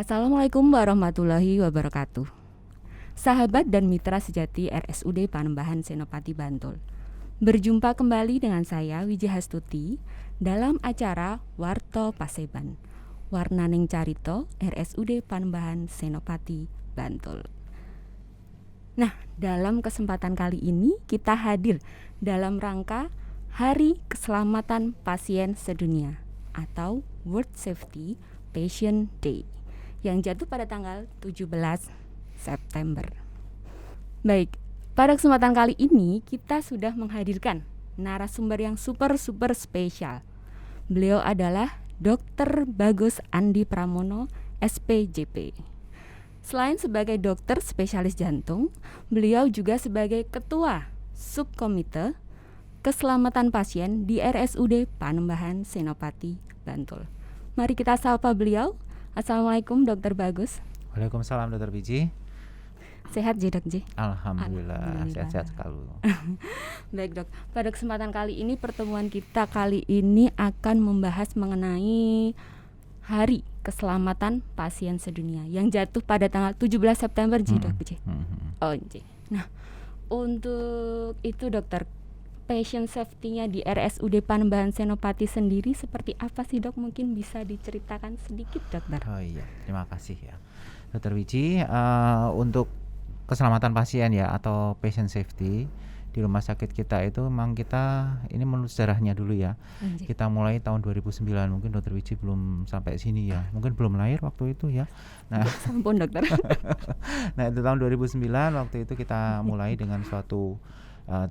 Assalamualaikum warahmatullahi wabarakatuh. Sahabat dan mitra sejati RSUD Panembahan Senopati Bantul. Berjumpa kembali dengan saya Wiji Hastuti dalam acara Warta Paseban. Warnaning Carito RSUD Panembahan Senopati Bantul. Nah, dalam kesempatan kali ini kita hadir dalam rangka Hari Keselamatan Pasien Sedunia atau World Safety Patient Day yang jatuh pada tanggal 17 September. Baik, pada kesempatan kali ini kita sudah menghadirkan narasumber yang super spesial. Beliau adalah Dr. Bagus Andi Pramono, SPJP. Selain sebagai dokter spesialis jantung, beliau juga sebagai ketua subkomite keselamatan pasien di RSUD Panembahan Senopati Bantul. Mari kita sapa beliau. Assalamualaikum Dr. Bagus. Waalaikumsalam Dr. Biji. Sehat Ji Dok Ji? Alhamdulillah. Sehat-sehat sekali. Baik Dok, pada kesempatan kali ini pertemuan kita kali ini akan membahas mengenai Hari Keselamatan Pasien Sedunia yang jatuh pada tanggal 17 September Ji Dok Ji. Oh Ji. Nah, untuk itu dokter, patient safety-nya di RSUD Panembahan Senopati sendiri seperti apa sih Dok? Mungkin bisa diceritakan sedikit Dokter. Oh iya, terima kasih ya Dr. Wiji. Untuk keselamatan pasien ya atau patient safety di rumah sakit kita itu memang kita ini menurut sejarahnya dulu ya. Kita mulai tahun 2009, mungkin Dr. Wiji belum sampai sini ya, mungkin belum lahir waktu itu ya. Nah, sampun dokter. Nah itu tahun 2009 waktu itu kita mulai dengan suatu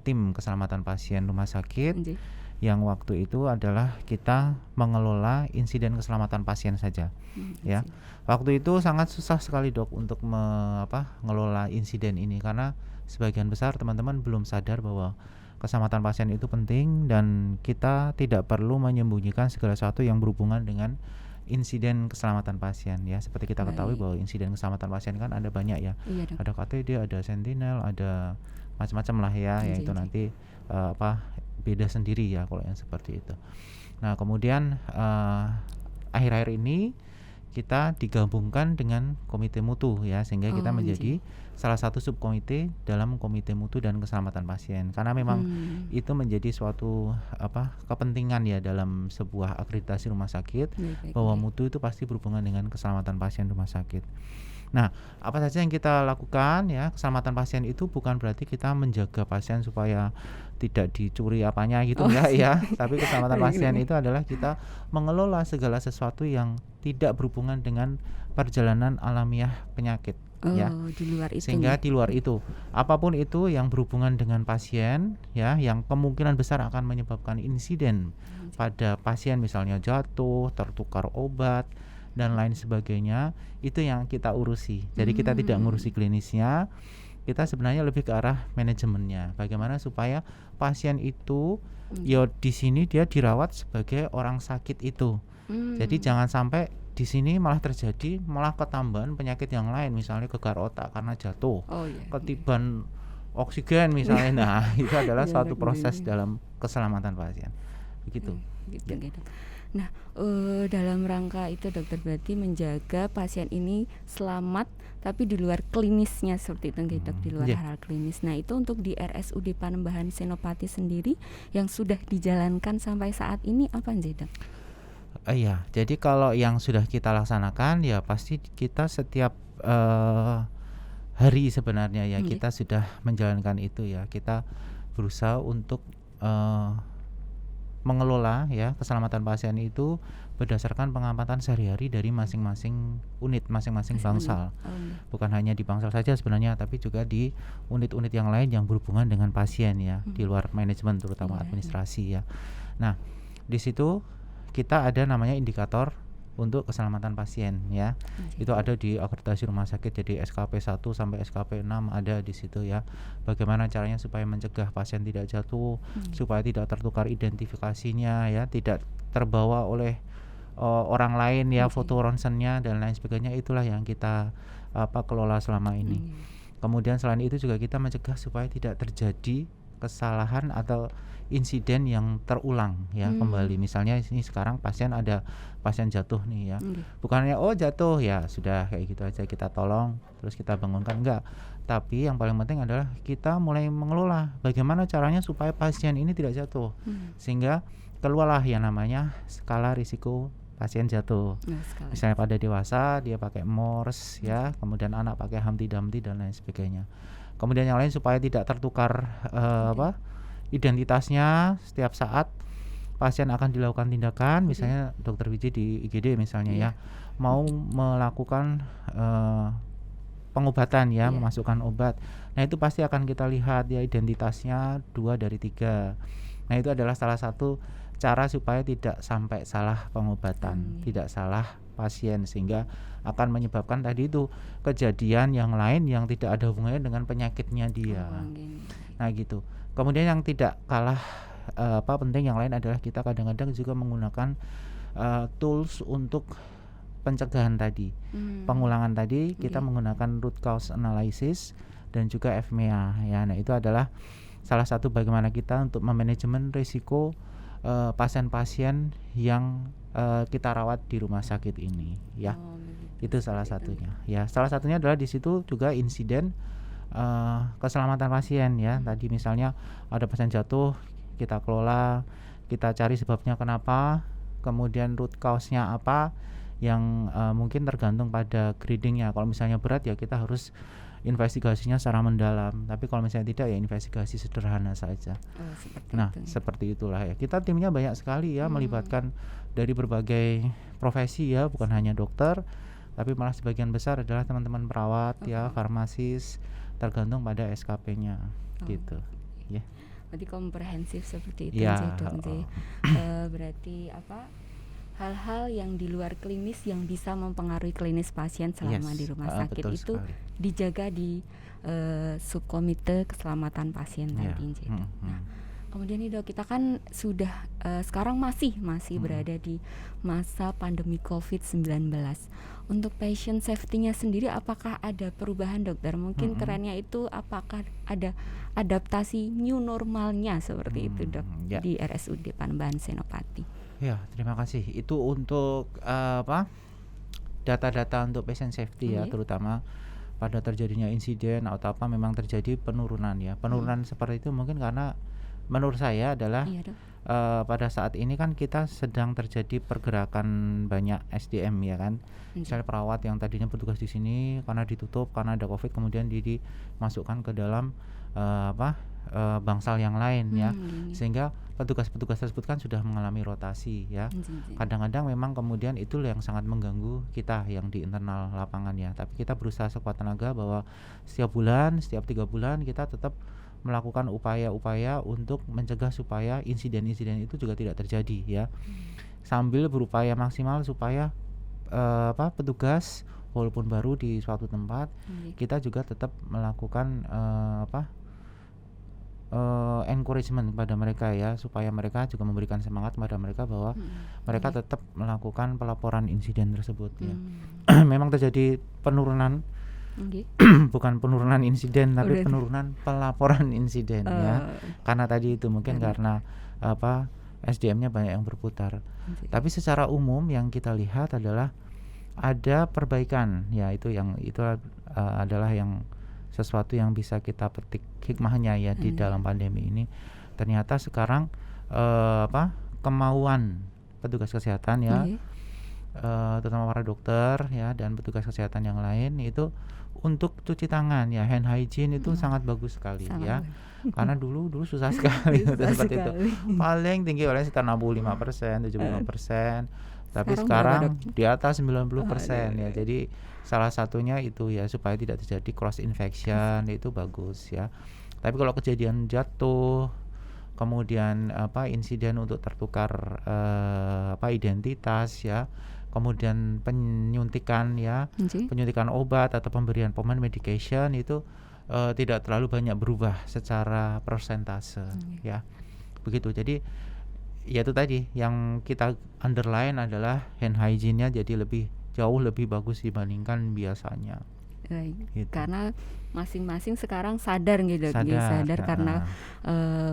tim keselamatan pasien rumah sakit yang waktu itu adalah kita mengelola insiden keselamatan pasien saja. Ya, waktu itu sangat susah sekali Dok untuk mengelola insiden ini karena sebagian besar teman-teman belum sadar bahwa keselamatan pasien itu penting dan kita tidak perlu menyembunyikan segala sesuatu yang berhubungan dengan insiden keselamatan pasien ya. Seperti kita ketahui bahwa insiden keselamatan pasien kan ada banyak ya. Ada KTD, ada sentinel, ada macam-macam lah ya, yaitu nanti beda sendiri ya kalau yang seperti itu. Nah kemudian akhir-akhir ini kita digabungkan dengan komite mutu ya, sehingga kita menjadi salah satu subkomite dalam komite mutu dan keselamatan pasien, karena memang itu menjadi suatu kepentingan ya dalam sebuah akreditasi rumah sakit bahwa mutu itu pasti berhubungan dengan keselamatan pasien rumah sakit. Nah, apa saja yang kita lakukan ya, keselamatan pasien itu bukan berarti kita menjaga pasien supaya tidak dicuri apanya gitu ya. Tapi keselamatan pasien itu adalah kita mengelola segala sesuatu yang tidak berhubungan dengan perjalanan alamiah penyakit ya. Di luar itu. Sehingga di luar itu, apapun itu yang berhubungan dengan pasien ya, yang kemungkinan besar akan menyebabkan insiden pada pasien, misalnya jatuh, tertukar obat dan lain sebagainya, itu yang kita urusi. Jadi kita tidak ngurusi klinisnya, kita sebenarnya lebih ke arah manajemennya. Bagaimana supaya pasien itu ya di sini dia dirawat sebagai orang sakit itu. Jadi jangan sampai di sini malah terjadi ketambahan penyakit yang lain, misalnya gegar otak karena jatuh, ketiban oksigen misalnya. Nah, itu adalah suatu proses dalam keselamatan pasien. Begitu. Gitu. Nah, dalam rangka itu dokter berarti menjaga pasien ini selamat tapi di luar klinisnya seperti itu dok, di luar hal klinis. Nah, itu untuk di RSUD Panembahan Senopati sendiri yang sudah dijalankan sampai saat ini apa aja dok? Iya, jadi kalau yang sudah kita laksanakan ya pasti kita setiap hari sebenarnya ya kita sudah menjalankan itu ya. Kita berusaha untuk mengelola ya keselamatan pasien itu berdasarkan pengamatan sehari-hari dari masing-masing unit, masing-masing bangsal. Bukan hanya di bangsal saja sebenarnya, tapi juga di unit-unit yang lain yang berhubungan dengan pasien ya, di luar manajemen terutama administrasi ya. Nah, di situ kita ada namanya indikator untuk keselamatan pasien ya. Itu ada di akreditasi rumah sakit, jadi SKP 1 sampai SKP 6 ada di situ ya. Bagaimana caranya supaya mencegah pasien tidak jatuh, supaya tidak tertukar identifikasinya ya, tidak terbawa oleh orang lain ya, foto ronsennya dan lain sebagainya. Itulah yang kita kelola selama ini. Kemudian selain itu juga kita mencegah supaya tidak terjadi kesalahan atau insiden yang terulang ya kembali. Misalnya ini sekarang pasien jatuh nih ya. Bukannya jatuh ya sudah kayak gitu aja kita tolong terus kita bangunkan, enggak. Tapi yang paling penting adalah kita mulai mengelola bagaimana caranya supaya pasien ini tidak jatuh. Sehingga keluarlah yang namanya skala risiko pasien jatuh. Misalnya pada dewasa dia pakai MORS ya, kemudian anak pakai Humpty Dumpty dan lain sebagainya. Kemudian yang lain supaya tidak tertukar identitasnya setiap saat pasien akan dilakukan tindakan, misalnya dokter Wiji di IGD misalnya ya mau melakukan pengobatan ya, memasukkan obat. Nah itu pasti akan kita lihat ya identitasnya 2 dari 3. Nah itu adalah salah satu cara supaya tidak sampai salah pengobatan, tidak salah pasien, sehingga akan menyebabkan tadi itu kejadian yang lain yang tidak ada hubungannya dengan penyakitnya dia. Nah gitu. Kemudian yang tidak kalah penting yang lain adalah kita kadang-kadang juga menggunakan tools untuk pencegahan tadi, pengulangan tadi kita menggunakan root cause analysis dan juga FMEA ya. Nah itu adalah salah satu bagaimana kita untuk memanajemen risiko pasien-pasien yang kita rawat di rumah sakit ini ya. Itu salah satunya ya. Salah satunya adalah di situ juga insiden keselamatan pasien ya. Tadi misalnya ada pasien jatuh, kita kelola, kita cari sebabnya kenapa, kemudian root cause-nya apa yang mungkin tergantung pada gradingnya. Kalau misalnya berat ya kita harus investigasinya secara mendalam, tapi kalau misalnya tidak ya investigasi sederhana saja. Seperti itulah ya. Kita timnya banyak sekali ya, melibatkan dari berbagai profesi ya, bukan hanya dokter, tapi malah sebagian besar adalah teman-teman perawat ya, farmasis, tergantung pada SKP-nya gitu ya. Berarti komprehensif seperti itu ya. Berarti hal-hal yang di luar klinis yang bisa mempengaruhi klinis pasien selama di rumah sakit itu sekali dijaga di subkomite keselamatan pasien tadi. Nah, kemudian nih Dok, kita kan sudah sekarang masih berada di masa pandemi COVID-19. Untuk patient safety-nya sendiri apakah ada perubahan dokter? Mungkin kerennya itu apakah ada adaptasi new normalnya seperti itu Dok di RSUD Panembahan Senopati? Ya, terima kasih. Itu untuk data-data untuk patient safety ya, terutama pada terjadinya insiden atau apa memang terjadi penurunan ya. Penurunan seperti itu mungkin karena menurut saya adalah pada saat ini kan kita sedang terjadi pergerakan banyak SDM ya kan. Misalnya perawat yang tadinya bertugas di sini karena ditutup karena ada COVID kemudian dimasukkan ke dalam bangsal yang lain ya. Sehingga petugas-petugas tersebut kan sudah mengalami rotasi ya. Kadang-kadang memang kemudian itu yang sangat mengganggu kita yang di internal lapangan ya. Tapi kita berusaha sekuat tenaga bahwa setiap 3 bulan kita tetap melakukan upaya-upaya untuk mencegah supaya insiden-insiden itu juga tidak terjadi ya. Sambil berupaya maksimal supaya petugas walaupun baru di suatu tempat kita juga tetap melakukan encouragement kepada mereka ya, supaya mereka juga memberikan semangat kepada mereka bahwa mereka tetap melakukan pelaporan insiden tersebut ya. Memang terjadi penurunan bukan penurunan insiden tapi penurunan pelaporan insiden ya. Karena tadi itu mungkin karena SDM-nya banyak yang berputar. Tapi secara umum yang kita lihat adalah ada perbaikan ya, itu adalah yang sesuatu yang bisa kita petik hikmahnya ya di dalam pandemi ini. Ternyata sekarang kemauan petugas kesehatan ya, terutama para dokter ya dan petugas kesehatan yang lain itu untuk cuci tangan ya, hand hygiene itu sangat bagus sekali ya. Karena dulu susah sekali seperti itu. Paling tinggi oleh sekitar 65%, 75%. Tapi sekarang di atas 90% ya. Jadi salah satunya itu ya supaya tidak terjadi cross infection, itu bagus ya. Tapi kalau kejadian jatuh, kemudian insiden untuk tertukar identitas ya, kemudian penyuntikan ya, penyuntikan obat atau pemberian pemain medication itu tidak terlalu banyak berubah secara persentase ya. Begitu. Jadi ya itu tadi yang kita underline adalah hand hygiene-nya jadi jauh lebih bagus dibandingkan biasanya. Gitu. Karena masing-masing sekarang sadar gitu, Sadar, karena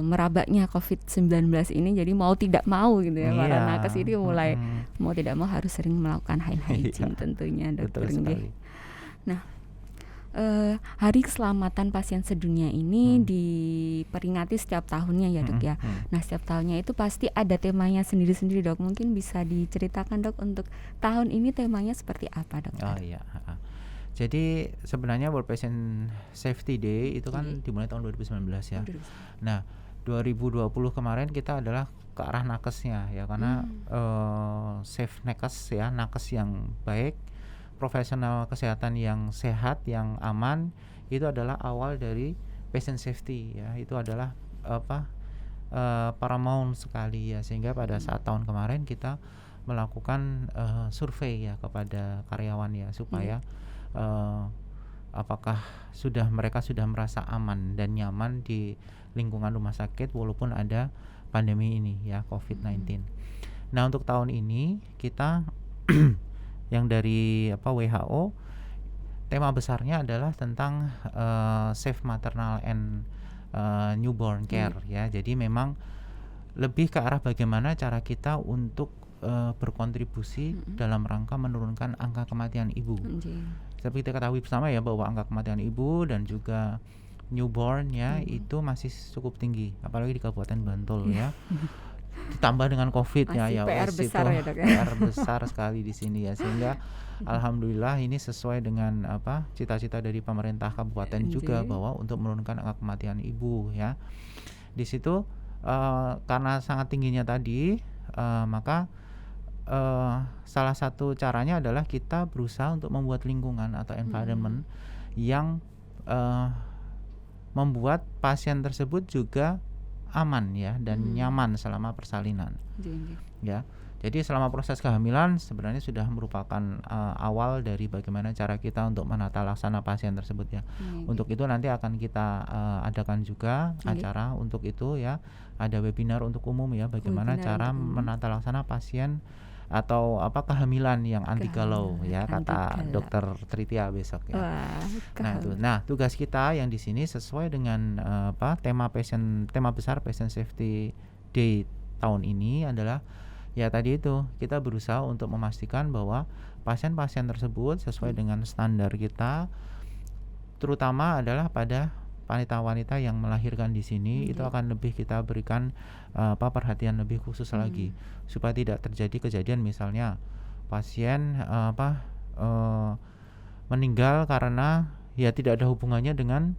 merabaknya COVID-19 ini, jadi mau tidak mau gitu ya, para iya, nakes ini mulai mm-mm. mau tidak mau harus sering melakukan hand hygiene Iya, tentunya, betul dokter. sekali. Nah, Hari Keselamatan Pasien Sedunia ini diperingati setiap tahunnya ya dok ya. Nah, setiap tahunnya itu pasti ada temanya sendiri-sendiri dok. Mungkin bisa diceritakan dok, untuk tahun ini temanya seperti apa dok? Oh iya. Jadi sebenarnya World Patient Safety Day itu kan dimulai tahun 2019 ya. Nah, 2020 kemarin kita adalah ke arah nakesnya ya, karena safe nakes ya, nakes yang baik, profesional kesehatan yang sehat, yang aman, itu adalah awal dari patient safety ya. Itu adalah paramount sekali ya, sehingga pada saat tahun kemarin kita melakukan survei ya kepada karyawan ya, supaya apakah mereka sudah merasa aman dan nyaman di lingkungan rumah sakit walaupun ada pandemi ini ya, COVID-19. Nah, untuk tahun ini kita yang dari WHO, tema besarnya adalah tentang safe maternal and newborn care ya. Jadi memang lebih ke arah bagaimana cara kita untuk berkontribusi dalam rangka menurunkan angka kematian ibu. Tapi kita ketahui bersama ya bahwa angka kematian ibu dan juga newborn ya itu masih cukup tinggi, apalagi di Kabupaten Bantul ya. Ditambah dengan COVID ya, PR besar ya dok ya. PR besar sekali di sini ya, sehingga alhamdulillah ini sesuai dengan cita-cita dari pemerintah kabupaten juga, bahwa untuk menurunkan angka kematian ibu ya. Di situ karena sangat tingginya tadi, maka salah satu caranya adalah kita berusaha untuk membuat lingkungan atau environment yang membuat pasien tersebut juga aman ya dan nyaman selama persalinan. Ya. Jadi selama proses kehamilan sebenarnya sudah merupakan awal dari bagaimana cara kita untuk menata laksana pasien tersebut ya. Untuk itu nanti akan kita adakan juga acara untuk itu ya. Ada webinar untuk umum ya, bagaimana cara menata laksana pasien atau kehamilan yang anti galau ya, kata Dokter Tritia besok ya. Nah, tugas kita yang di sini sesuai dengan tema besar Patient Safety Day tahun ini adalah ya tadi itu, kita berusaha untuk memastikan bahwa pasien-pasien tersebut sesuai dengan standar kita, terutama adalah pada wanita-wanita yang melahirkan di sini, itu akan lebih kita berikan perhatian lebih khusus lagi, supaya tidak terjadi kejadian misalnya pasien meninggal karena ya tidak ada hubungannya dengan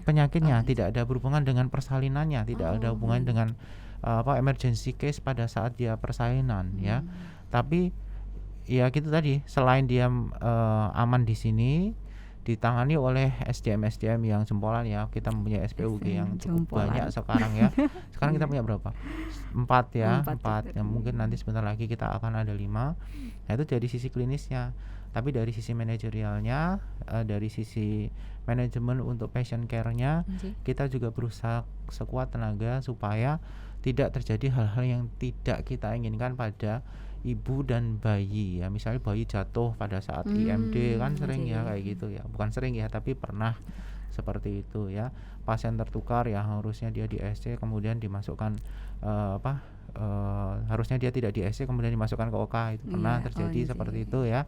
penyakitnya, tidak ada berhubungan dengan persalinannya, tidak ada hubungan dengan emergency case pada saat dia persalinan ya. Tapi ya gitu tadi, selain dia aman di sini, ditangani oleh SDM yang jempolan ya. Kita mempunyai SPUG yang cukup banyak sekarang ya. Sekarang kita punya berapa? 4 ya. Mungkin nanti sebentar lagi kita akan ada 5. Nah, itu dari sisi klinisnya. Tapi dari sisi manajerialnya, dari sisi manajemen untuk patient care-nya, kita juga berusaha sekuat tenaga supaya tidak terjadi hal-hal yang tidak kita inginkan pada ibu dan bayi ya. Misalnya bayi jatuh pada saat IMD kan sering ya kayak gitu ya. Bukan sering ya, tapi pernah seperti itu ya. Pasien tertukar ya, harusnya dia di IC kemudian dimasukkan harusnya dia tidak di IC kemudian dimasukkan ke OK. Itu pernah terjadi seperti itu ya.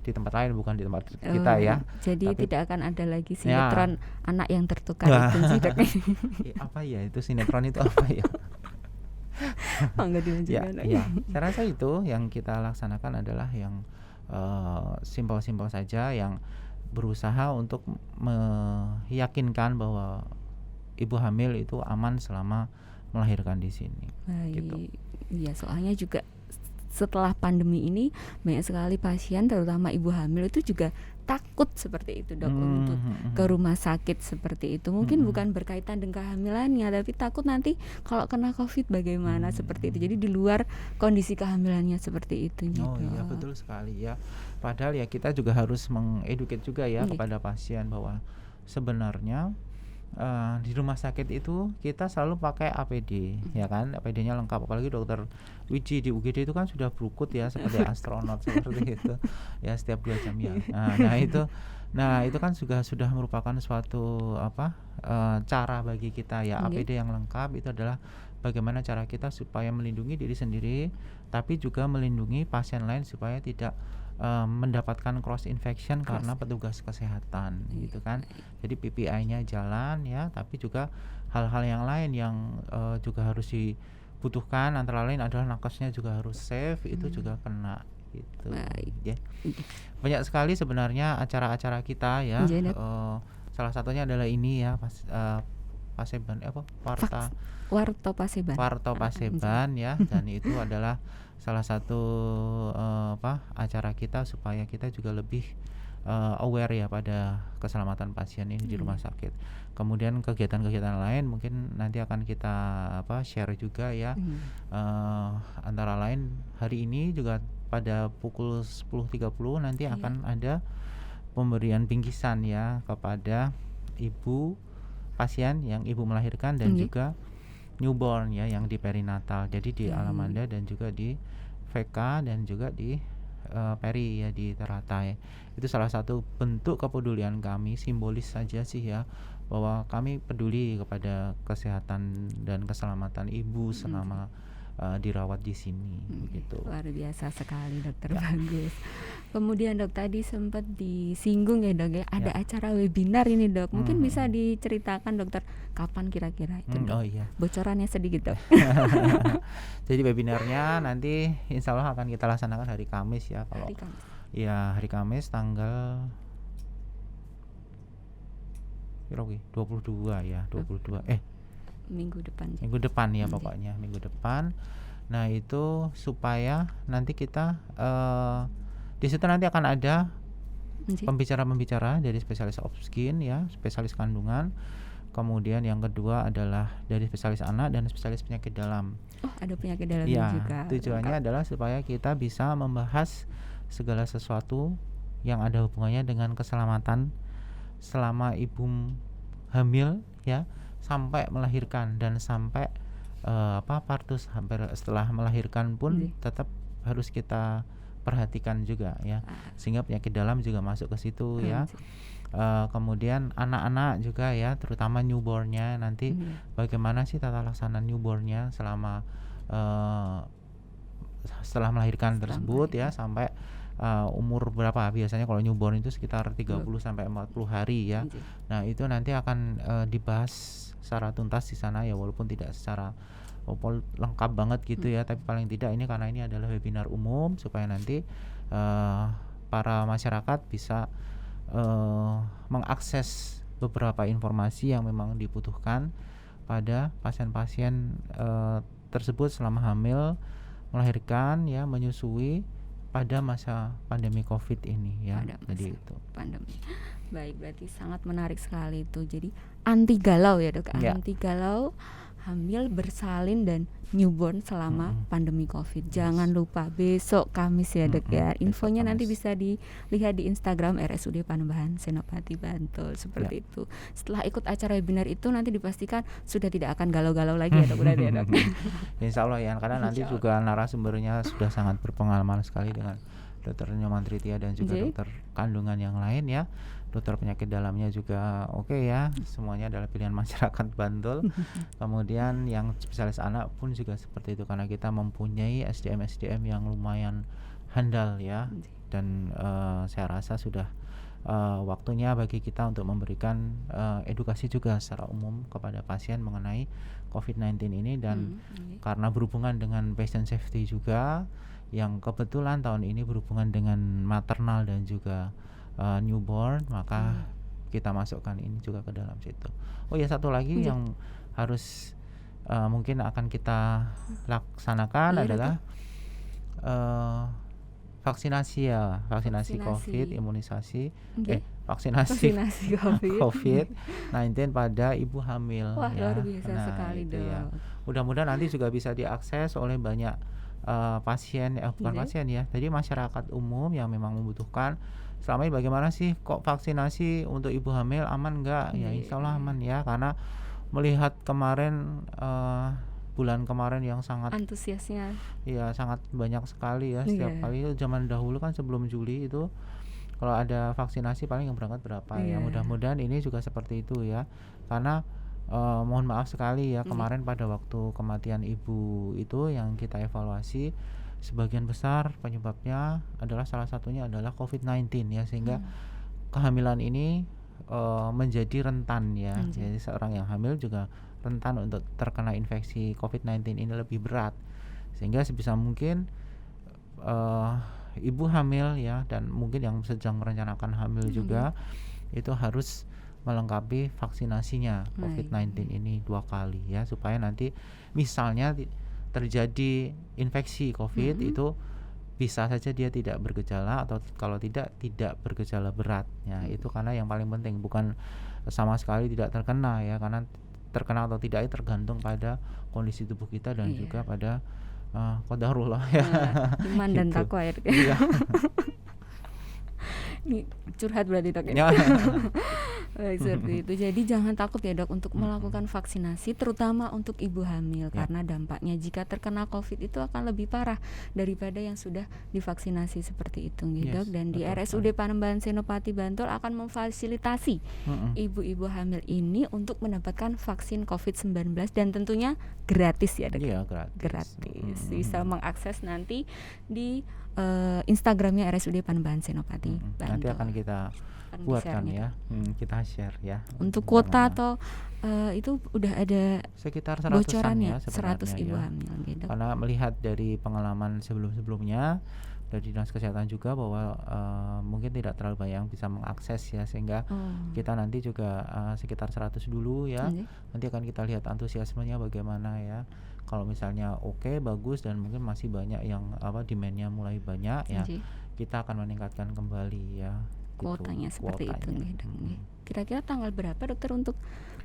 Di tempat lain, bukan di tempat kita ya. Jadi tidak akan ada lagi sinetron anak yang tertukar itu sih dok. Apa ya itu sinetron itu apa ya? Ya, saya rasa itu yang kita laksanakan adalah yang simpel-simpel saja, yang berusaha untuk meyakinkan bahwa ibu hamil itu aman selama melahirkan di sini. Gitu. Iya, soalnya juga setelah pandemi ini banyak sekali pasien, terutama ibu hamil itu juga takut seperti itu dok, untuk ke rumah sakit seperti itu. Mungkin bukan berkaitan dengan kehamilannya, tapi takut nanti kalau kena COVID bagaimana seperti itu. Jadi di luar kondisi kehamilannya seperti itu. Iya betul sekali ya. Padahal ya kita juga harus mengeduket juga ya kepada pasien bahwa sebenarnya di rumah sakit itu kita selalu pakai APD, ya kan, APD-nya lengkap. Apalagi dokter Wiji di UGD itu kan sudah berukut ya, seperti astronot seperti itu, ya setiap 2 jam ya. Nah itu kan juga sudah merupakan suatu cara bagi kita ya. APD yang lengkap itu adalah bagaimana cara kita supaya melindungi diri sendiri, tapi juga melindungi pasien lain supaya tidak mendapatkan cross infection karena petugas kesehatan gitu kan. Jadi PPI-nya jalan ya, tapi juga hal-hal yang lain yang juga harus dibutuhkan, antara lain adalah nakesnya juga harus safe, itu juga kena gitu. Ya. Banyak sekali sebenarnya acara-acara kita ya. Salah satunya adalah ini ya, Paseban Warto Paseban ya, dan itu adalah salah satu acara kita supaya kita juga lebih aware ya pada keselamatan pasien ini di rumah sakit. Kemudian kegiatan-kegiatan lain mungkin nanti akan kita share juga ya. Antara lain hari ini juga pada pukul 10.30 nanti akan ada pemberian bingkisan ya kepada ibu pasien yang ibu melahirkan dan juga newborn ya yang di perinatal. Jadi di Alamanda dan juga di VK dan juga di Peri ya di Teratai. Itu salah satu bentuk kepedulian kami, simbolis saja sih ya, bahwa kami peduli kepada kesehatan dan keselamatan ibu selama dirawat di sini gitu. Luar biasa sekali dokter Bagus. Kemudian dok tadi sempat disinggung ya dok ya, ada acara webinar ini dok. Mungkin bisa diceritakan dokter kapan kira-kira itu dok? Oh iya. Bocorannya sedikit dok. Jadi webinarnya nanti insya Allah akan kita laksanakan hari Kamis ya. Kalau Hari Kamis. Ya hari Kamis tanggal 22 ya, 22 minggu depan ya pokoknya minggu depan. Nah itu supaya nanti kita di situ nanti akan ada pembicara-pembicara dari spesialis obskin ya, spesialis kandungan. Kemudian yang kedua adalah dari spesialis anak dan spesialis penyakit dalam. Oh ada penyakit dalam ya, juga. Tujuannya adalah supaya kita bisa membahas segala sesuatu yang ada hubungannya dengan keselamatan selama ibu hamil ya, sampai melahirkan dan sampai partus, hampir setelah melahirkan pun tetap harus kita perhatikan juga ya, sehingga penyakit dalam juga masuk ke situ ya. Kemudian anak-anak juga ya, terutama newbornnya nanti bagaimana sih tata laksana newbornnya selama setelah melahirkan tersebut ya, sampai umur berapa, biasanya kalau newborn itu sekitar 30 sampai 40 hari ya. Nah itu nanti akan dibahas secara tuntas di sana ya, walaupun tidak secara lengkap banget gitu ya, tapi paling tidak ini karena ini adalah webinar umum supaya nanti para masyarakat bisa mengakses beberapa informasi yang memang dibutuhkan pada pasien-pasien tersebut selama hamil, melahirkan ya, menyusui pada masa pandemi COVID ini ya. Jadi itu pandemi. Baik, berarti sangat menarik sekali itu. Jadi anti galau ya dok, anti galau, hamil, bersalin dan newborn selama pandemi COVID. Jangan lupa besok Kamis ya dok ya. Infonya nanti bisa dilihat di Instagram RSUD Panembahan Senopati Bantul seperti itu. Setelah ikut acara webinar itu nanti dipastikan sudah tidak akan galau-galau lagi ya dok. Berarti ya dok. Insya Allah ya, karena nanti juga narasumbernya sudah sangat berpengalaman sekali dengan Dokter Nyoman Tritia dan juga dokter kandungan yang lain ya. Dokter penyakit dalamnya juga oke ya. Semuanya adalah pilihan masyarakat Bantul. Kemudian yang spesialis anak pun juga seperti itu, karena kita mempunyai SDM yang lumayan handal ya. Dan saya rasa sudah waktunya bagi kita untuk memberikan edukasi juga secara umum kepada pasien mengenai COVID-19 ini. Dan karena berhubungan dengan patient safety juga, yang kebetulan tahun ini berhubungan dengan maternal dan juga newborn, maka kita masukkan ini juga ke dalam situ. Oh ya, satu lagi yang harus mungkin akan kita laksanakan adalah vaksinasi COVID, imunisasi vaksinasi COVID-19 pada ibu hamil. Wah, luar biasa sekali itu ya. dok. Mudah-mudahan nanti juga bisa diakses oleh banyak pasien bukan Oke. pasien ya, jadi masyarakat umum yang memang membutuhkan. Selama ini bagaimana sih kok vaksinasi untuk ibu hamil aman nggak? Ya insya Allah Iya. aman ya, karena melihat kemarin bulan kemarin yang sangat Antusiasnya. ya sangat banyak sekali ya, setiap Iya. kali itu zaman dahulu kan sebelum Juli itu kalau ada vaksinasi paling yang berangkat berapa ya. Iya. Mudah-mudahan ini juga seperti itu ya, karena mohon maaf sekali ya, Oke. kemarin pada waktu kematian ibu itu yang kita evaluasi sebagian besar penyebabnya adalah salah satunya adalah COVID-19 ya, sehingga kehamilan ini menjadi rentan ya. Jadi seorang yang hamil juga rentan untuk terkena infeksi COVID-19 ini lebih berat, sehingga sebisa mungkin ibu hamil ya, dan mungkin yang sedang merencanakan hamil juga itu harus melengkapi vaksinasinya COVID-19 ini 2 kali ya, supaya nanti misalnya terjadi infeksi COVID itu bisa saja dia tidak bergejala, atau kalau tidak bergejala berat ya. Itu karena yang paling penting, bukan sama sekali tidak terkena ya, karena terkena atau tidak itu tergantung pada kondisi tubuh kita dan juga pada qadarullah ya. Iman dan Gitu. takwa ya. Iya. Ini curhat berarti Dok Ya. Baik, seperti itu. Jadi jangan takut ya Dok untuk melakukan vaksinasi, terutama untuk ibu hamil, karena dampaknya jika terkena COVID itu akan lebih parah daripada yang sudah divaksinasi seperti itu Dok. Dan di RSUD Panembahan Senopati Bantul akan memfasilitasi ibu-ibu hamil ini untuk mendapatkan vaksin COVID-19 dan tentunya gratis ya Dok. Iya, gratis. Bisa mengakses nanti di Instagramnya RSUD Panembahan Senopati Bantul. Nanti akan kita buatkan ya, kita share ya. Untuk kuota atau itu udah ada sekitar 100-an bocorannya, ya sebenarnya 100 ibu ya. hamil gitu. Karena melihat dari pengalaman sebelum-sebelumnya dari Dinas Kesehatan juga bahwa mungkin tidak terlalu banyak yang bisa mengakses ya, sehingga kita nanti juga sekitar 100 dulu ya. Nanti akan kita lihat antusiasmenya bagaimana ya. Kalau misalnya oke, bagus, dan mungkin masih banyak yang demand-nya mulai banyak ya, kita akan meningkatkan kembali ya kuotanya gitu, seperti itu Kira-kira tanggal berapa dokter untuk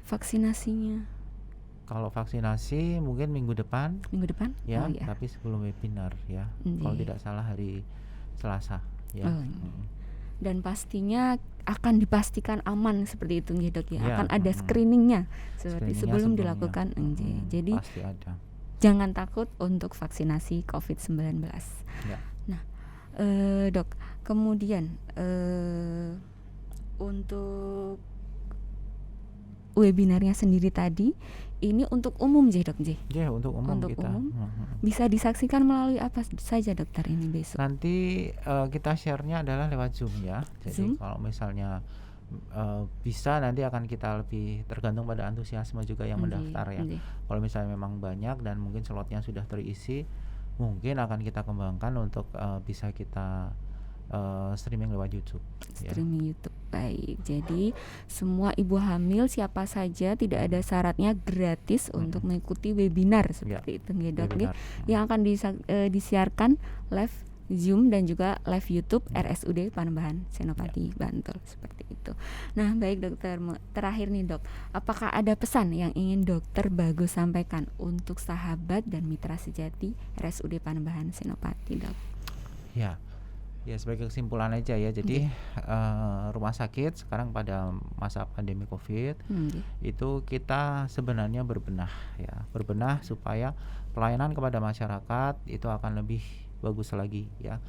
vaksinasinya? Kalau vaksinasi mungkin minggu depan ya, tapi sebelum webinar ya, kalau tidak salah hari Selasa ya. Dan pastinya akan dipastikan aman seperti itu Dok ya. Akan ada screeningnya seperti sebelum dilakukan jadi pasti ada. Jangan takut untuk vaksinasi COVID-19 ya. Nah Dok, kemudian untuk webinarnya sendiri tadi ini untuk umum Dok Ya, untuk umum untuk kita. umum bisa disaksikan melalui apa saja dokter ini besok? Nanti kita share-nya adalah lewat Zoom ya. Jadi Zoom? kalau misalnya bisa, nanti akan kita lebih tergantung pada antusiasme juga yang mendaftar ya. Kalau misalnya memang banyak dan mungkin slotnya sudah terisi, mungkin akan kita kembangkan untuk bisa kita streaming lewat YouTube. Streaming YouTube. Baik. Jadi semua ibu hamil siapa saja, tidak ada syaratnya, gratis untuk mengikuti webinar seperti itu Dok yang akan disiarkan live Zoom dan juga live YouTube RSUD Panembahan Senopati Bantul seperti itu. Nah, baik dokter, terakhir nih Dok, apakah ada pesan yang ingin Dokter Bagus sampaikan untuk sahabat dan mitra sejati RSUD Panembahan Senopati Dok? Ya, sebagai kesimpulan aja ya. Jadi rumah sakit sekarang pada masa pandemi COVID itu kita sebenarnya berbenah supaya pelayanan kepada masyarakat itu akan lebih bagus lagi ya.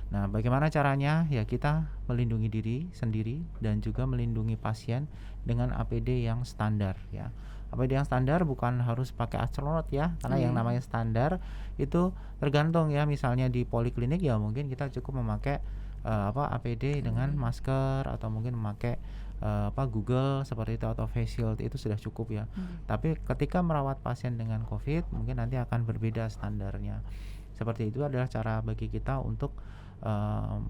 Nah, bagaimana caranya? Ya, kita melindungi diri sendiri dan juga melindungi pasien dengan APD yang standar ya. APD yang standar bukan harus pakai astronot ya, karena yang namanya standar itu tergantung ya. Misalnya di poliklinik ya mungkin kita cukup memakai APD dengan masker, atau mungkin memakai Google seperti itu, atau face shield, itu sudah cukup ya. Tapi ketika merawat pasien dengan COVID mungkin nanti akan berbeda standarnya. Seperti itu adalah cara bagi kita untuk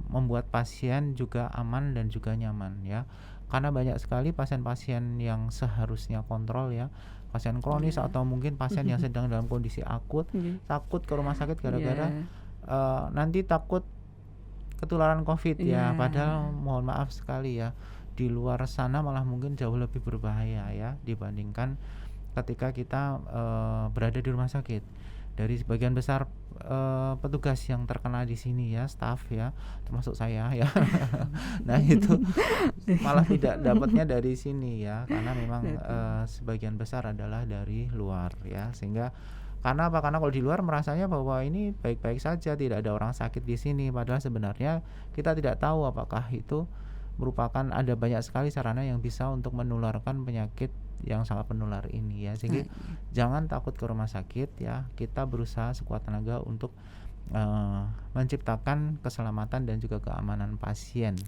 membuat pasien juga aman dan juga nyaman ya. Karena banyak sekali pasien-pasien yang seharusnya kontrol ya, pasien kronis atau mungkin pasien yang sedang dalam kondisi akut, takut ke rumah sakit gara-gara nanti takut ketularan COVID ya. Padahal mohon maaf sekali ya, di luar sana malah mungkin jauh lebih berbahaya ya dibandingkan ketika kita berada di rumah sakit. Dari sebagian besar petugas yang terkena di sini ya, staf ya, termasuk saya ya. Nah itu malah tidak dapatnya dari sini ya, karena memang sebagian besar adalah dari luar ya, sehingga karena apa? Karena kalau di luar merasanya bahwa ini baik-baik saja, tidak ada orang sakit di sini, padahal sebenarnya kita tidak tahu apakah itu merupakan ada banyak sekali sarana yang bisa untuk menularkan penyakit yang sangat penular ini ya. Jadi jangan takut ke rumah sakit ya, kita berusaha sekuat tenaga untuk menciptakan keselamatan dan juga keamanan pasien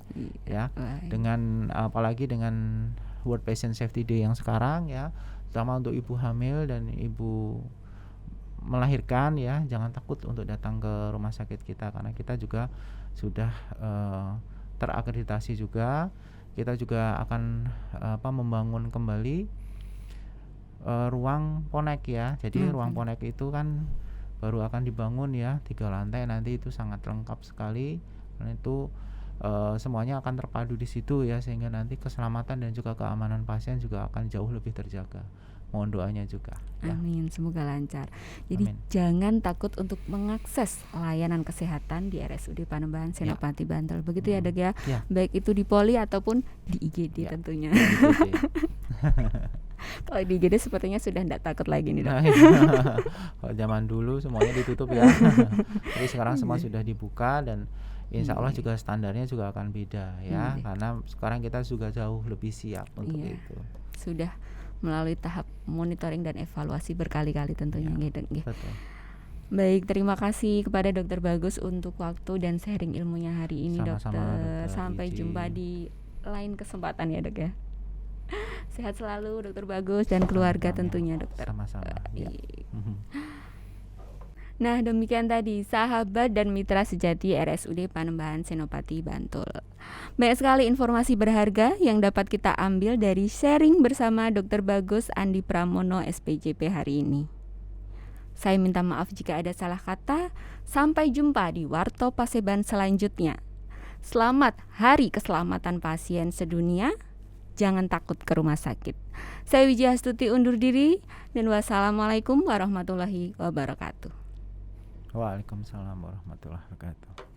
ya, dengan apalagi dengan World Patient Safety Day yang sekarang ya, terutama untuk ibu hamil dan ibu melahirkan ya, jangan takut untuk datang ke rumah sakit kita, karena kita juga sudah terakreditasi juga. Kita juga akan membangun kembali ruang ponek ya. Jadi ruang ponek itu kan baru akan dibangun ya, 3 lantai, nanti itu sangat lengkap sekali, karena itu semuanya akan terpadu di situ ya, sehingga nanti keselamatan dan juga keamanan pasien juga akan jauh lebih terjaga. Mohon doanya juga ya. Amin, semoga lancar. Jadi jangan takut untuk mengakses layanan kesehatan di RSUD Panembahan Senopati Bantul. Begitu ya Dok ya? Baik itu di Poli ataupun di IGD tentunya. Kalau di IGD sepertinya sudah tidak takut lagi nih Dok. Kalau zaman dulu semuanya ditutup ya. Jadi sekarang semua sudah dibuka, dan insya Allah juga standarnya juga akan beda ya, karena sekarang kita juga jauh lebih siap untuk itu. Sudah melalui tahap monitoring dan evaluasi berkali-kali tentunya Dok. Baik, terima kasih kepada Dokter Bagus untuk waktu dan sharing ilmunya hari ini. Sama-sama, Dokter. Dokter Sampai Wiji. jumpa di lain kesempatan ya Dok ya. Sehat selalu Dokter Bagus dan keluarga tentunya Dokter. Sama-sama ya. Nah, demikian tadi sahabat dan mitra sejati RSUD Panembahan Senopati Bantul. Banyak sekali informasi berharga yang dapat kita ambil dari sharing bersama Dr. Bagus Andi Pramono SPJP hari ini. Saya minta maaf jika ada salah kata. Sampai jumpa di Warta Paseban selanjutnya. Selamat Hari Keselamatan Pasien Sedunia. Jangan takut ke rumah sakit. Saya Wiji Hastuti undur diri, dan wassalamualaikum warahmatullahi wabarakatuh. Waalaikumsalam warahmatullahi wabarakatuh.